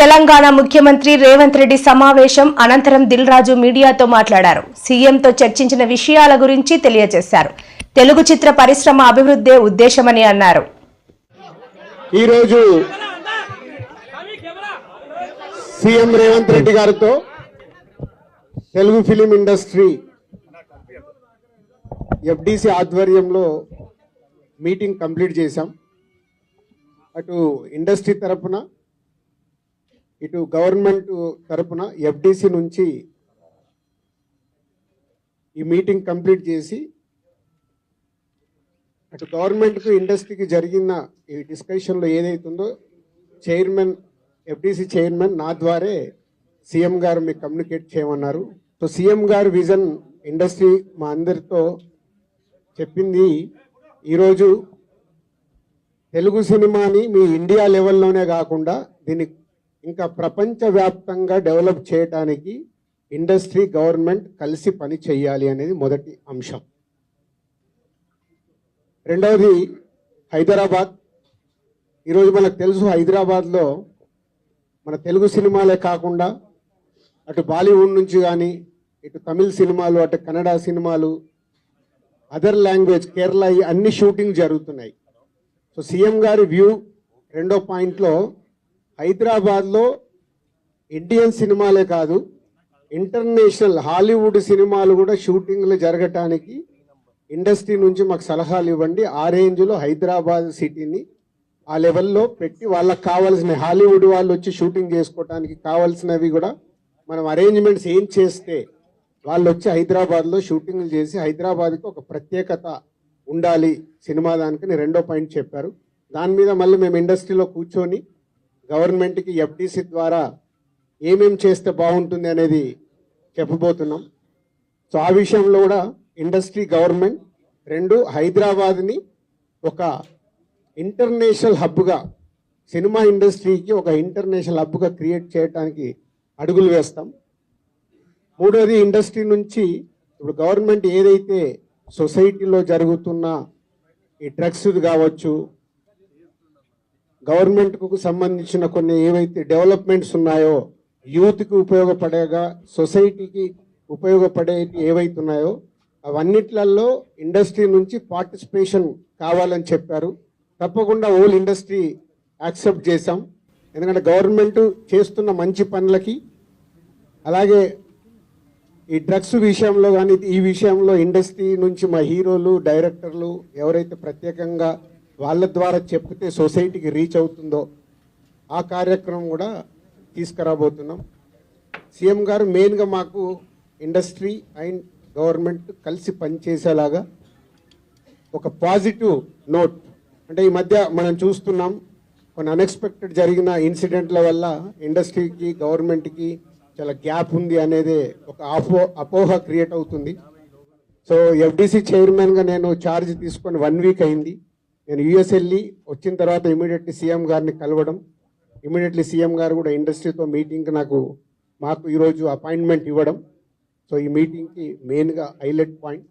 తెలంగాణ ముఖ్యమంత్రి రేవంత్ రెడ్డి సమావేశం అనంతరం దిల్ రాజు మీడియాతో మాట్లాడారు. సీఎంతో చర్చించిన విషయాల గురించి తెలియజేశారు. తెలుగు చిత్ర పరిశ్రమ అభివృద్ధే ఉద్దేశమని అన్నారు. ఈ రోజు సీఎం రేవంత్ రెడ్డి గారితో తెలుగు ఫిలిం ఇండస్ట్రీ ఎఫ్డిసి ఆధ్వర్యంలో మీటింగ్ కంప్లీట్ చేశాం. అటు ఇండస్ట్రీ తరపున ఇటు గవర్నమెంట్ తరపున ఎఫ్డిసి నుంచి ఈ మీటింగ్ కంప్లీట్ చేసి అటు గవర్నమెంట్కు ఇండస్ట్రీకి జరిగిన ఈ డిస్కషన్లో ఏదైతుందో చైర్మన్ ఎఫ్డిసి చైర్మన్ నా ద్వారే సీఎం గారు మీకు కమ్యూనికేట్ చేయమన్నారు. సో సీఎం గారు విజన్ ఇండస్ట్రీ మా అందరితో చెప్పింది, ఈరోజు తెలుగు సినిమాని మీ ఇండియా లెవెల్లోనే కాకుండా దీన్ని ఇంకా ప్రపంచవ్యాప్తంగా డెవలప్ చేయడానికి ఇండస్ట్రీ గవర్నమెంట్ కలిసి పని చేయాలి అనేది మొదటి అంశం. రెండవది హైదరాబాద్. ఈరోజు మనకు తెలుసు, హైదరాబాద్లో మన తెలుగు సినిమాలే కాకుండా అటు బాలీవుడ్ నుంచి కానీ ఇటు తమిళ్ సినిమాలు, అటు కన్నడ సినిమాలు, అదర్ లాంగ్వేజ్, కేరళ, అన్ని షూటింగ్ జరుగుతున్నాయి. సో సీఎం గారి వ్యూ రెండో పాయింట్లో హైదరాబాద్లో ఇండియన్ సినిమాలే కాదు ఇంటర్నేషనల్ హాలీవుడ్ సినిమాలు కూడా షూటింగ్లు జరగటానికి ఇండస్ట్రీ నుంచి మాకు సలహాలు ఇవ్వండి. ఆ రేంజ్లో హైదరాబాద్ సిటీని ఆ లెవెల్లో పెట్టి వాళ్ళకి కావాల్సిన హాలీవుడ్ వాళ్ళు వచ్చి షూటింగ్ చేసుకోవటానికి కావాల్సినవి కూడా మనం అరేంజ్మెంట్స్ ఏం చేస్తే వాళ్ళు వచ్చి హైదరాబాద్లో షూటింగ్లు చేసి హైదరాబాద్కి ఒక ప్రత్యేకత ఉండాలి సినిమా దానికి రెండో పాయింట్ చెప్పారు. దాని మీద మళ్ళీ మేము ఇండస్ట్రీలో కూర్చొని గవర్నమెంట్కి ఎఫ్డిసి ద్వారా ఏమేం చేస్తే బాగుంటుంది అనేది చెప్పబోతున్నాం. సో ఆ విషయంలో కూడా ఇండస్ట్రీ గవర్నమెంట్ రెండు హైదరాబాద్ని ఒక ఇంటర్నేషనల్ హబ్గా, సినిమా ఇండస్ట్రీకి ఒక ఇంటర్నేషనల్ హబ్గా క్రియేట్ చేయడానికి అడుగులు వేస్తాం. మూడోది ఇండస్ట్రీ నుంచి ఇప్పుడు గవర్నమెంట్ ఏదైతే సొసైటీలో జరుగుతున్న ఈ డ్రగ్స్ కావచ్చు, గవర్నమెంట్కు సంబంధించిన కొన్ని ఏవైతే డెవలప్మెంట్స్ ఉన్నాయో, యూత్కి ఉపయోగపడేగా సొసైటీకి ఉపయోగపడే ఏవైతే ఉన్నాయో అవన్నిట్లలో ఇండస్ట్రీ నుంచి పార్టిసిపేషన్ కావాలని చెప్పారు. తప్పకుండా ఓల్ ఇండస్ట్రీ యాక్సెప్ట్ చేశాం. ఎందుకంటే గవర్నమెంట్ చేస్తున్న మంచి పనులకి, అలాగే ఈ డ్రగ్స్ విషయంలో కానీ ఈ విషయంలో ఇండస్ట్రీ నుంచి మా హీరోలు, డైరెక్టర్లు ఎవరైతే ప్రత్యేకంగా వాళ్ళ ద్వారా చెప్తే సొసైటీకి రీచ్ అవుతుందో ఆ కార్యక్రమం కూడా తీసుకురాబోతున్నాం. సీఎం గారు మెయిన్గా మాకు ఇండస్ట్రీ అండ్ గవర్నమెంట్ కలిసి పనిచేసేలాగా ఒక పాజిటివ్ నోట్, అంటే ఈ మధ్య మనం చూస్తున్నాం కొన్ని అన్ఎక్స్పెక్టెడ్ జరిగిన ఇన్సిడెంట్ల వల్ల ఇండస్ట్రీకి గవర్నమెంట్కి చాలా గ్యాప్ ఉంది అనేది ఒక అపోహ క్రియేట్ అవుతుంది. సో ఎఫ్డిసి చైర్మన్గా నేను ఛార్జ్ తీసుకొని 1 వీక్ అయింది. నేను యూఎస్ వెళ్ళి వచ్చిన తర్వాత ఇమీడియట్లీ సీఎం గారిని కలవడం, ఇమీడియట్లీ సీఎం గారు కూడా ఇండస్ట్రీతో మీటింగ్కి మాకు ఈరోజు అపాయింట్మెంట్ ఇవ్వడం. సో ఈ మీటింగ్కి మెయిన్గా హైలైట్ పాయింట్.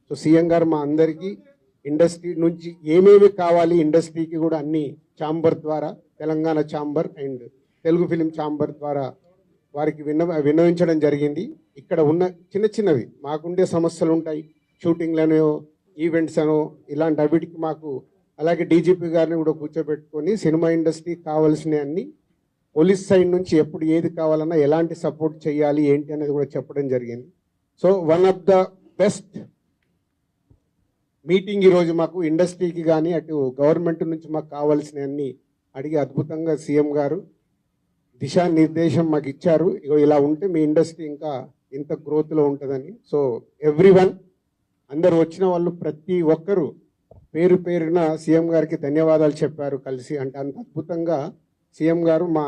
సో సీఎం గారు మా అందరికీ ఇండస్ట్రీ నుంచి ఏమేమి కావాలి ఇండస్ట్రీకి కూడా అన్ని ఛాంబర్ ద్వారా, Telangana chamber and Telugu film chamber ద్వారా వారికి విన్నవించడం జరిగింది. ఇక్కడ ఉన్న చిన్న చిన్నవి మాకుండే సమస్యలు ఉంటాయి, షూటింగ్లనో ఈవెంట్స్ అనో ఇలాంటి అవిటికి మాకు, అలాగే డీజీపీ గారిని కూడా కూర్చోబెట్టుకొని సినిమా ఇండస్ట్రీకి కావాల్సిన అన్ని పోలీస్ సైడ్ నుంచి ఎప్పుడు ఏది కావాలన్నా ఎలాంటి సపోర్ట్ చేయాలి ఏంటి అనేది కూడా చెప్పడం జరిగింది. So one of the best meeting ఈరోజు మాకు ఇండస్ట్రీకి కానీ అటు గవర్నమెంట్ నుంచి మాకు కావాల్సిన అన్ని అడిగి అద్భుతంగా సీఎం గారు దిశానిర్దేశం మాకు ఇచ్చారు. ఇగో ఇలా ఉంటే మీ ఇండస్ట్రీ ఇంకా ఇంత గ్రోత్లో ఉంటుందని. సో ఎవ్రీవన్, అందరు వచ్చిన వాళ్ళు ప్రతి ఒక్కరూ పేరు పేరున సీఎం గారికి ధన్యవాదాలు చెప్పారు కలిసి. అంటే అంత అద్భుతంగా సీఎం గారు మా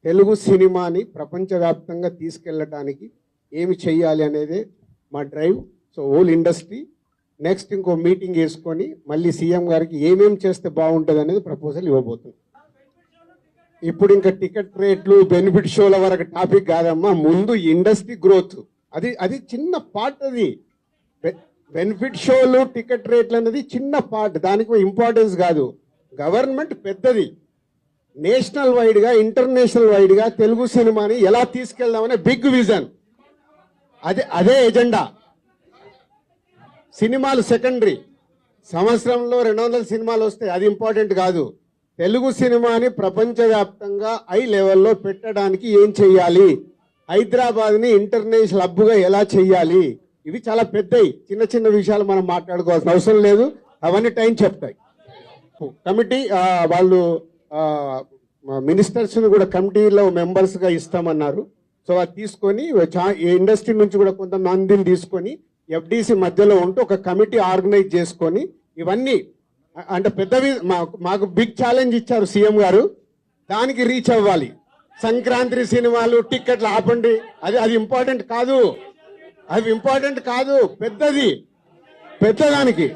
తెలుగు సినిమాని ప్రపంచవ్యాప్తంగా తీసుకెళ్ళటానికి ఏమి చెయ్యాలి అనేది మా drive. So all industry next ఇంకో మీటింగ్ వేసుకొని మళ్ళీ సీఎం గారికి ఏమేమి చేస్తే బాగుంటుంది అనేది ప్రపోజల్ ఇవ్వబోతుంది. ఇప్పుడు ఇంకా టికెట్ రేట్లు, బెనిఫిట్ షోల వరకు టాపిక్ కాదమ్మా, ముందు ఇండస్ట్రీ గ్రోత్ అది చిన్న పార్ట్. అది బెనిఫిట్ షోలు, టికెట్ రేట్లు అనేది చిన్న పార్ట్, దానికి ఇంపార్టెన్స్ కాదు. గవర్నమెంట్ పెద్దది, నేషనల్ వైడ్ గా ఇంటర్నేషనల్ వైడ్ గా తెలుగు సినిమాని ఎలా తీసుకెళ్దామనే బిగ్ విజన్. అదే ఎజెండా. సినిమాలు సెకండరీ. సంవత్సరంలో 200 సినిమాలు వస్తాయి, అది ఇంపార్టెంట్ కాదు. తెలుగు సినిమాని ప్రపంచవ్యాప్తంగా హై లెవెల్లో పెట్టడానికి ఏం చెయ్యాలి, హైదరాబాద్ని ఇంటర్నేషనల్ హబ్గా ఎలా చెయ్యాలి, ఇవి చాలా పెద్దవి. చిన్న చిన్న విషయాలు మనం మాట్లాడుకోవాల్సిన అవసరం లేదు, అవన్నీ టైం చెప్తాయి. కమిటీ వాళ్ళు మినిస్టర్స్ని కూడా కమిటీలో మెంబర్స్గా ఇస్తామన్నారు. సో అది తీసుకొని ఇండస్ట్రీ నుంచి కూడా కొంతమందిని తీసుకొని ఎఫ్డిసి మధ్యలో ఉంటూ ఒక కమిటీ ఆర్గనైజ్ చేసుకొని ఇవన్నీ అంటే పెద్దవి మాకు బిగ్ ఛాలెంజ్ ఇచ్చారు సీఎం గారు, దానికి రీచ్ అవ్వాలి. సంక్రాంతి సినిమాలు టిక్కెట్లు ఆపండి, అది ఇంపార్టెంట్ కాదు, పెద్దదానికి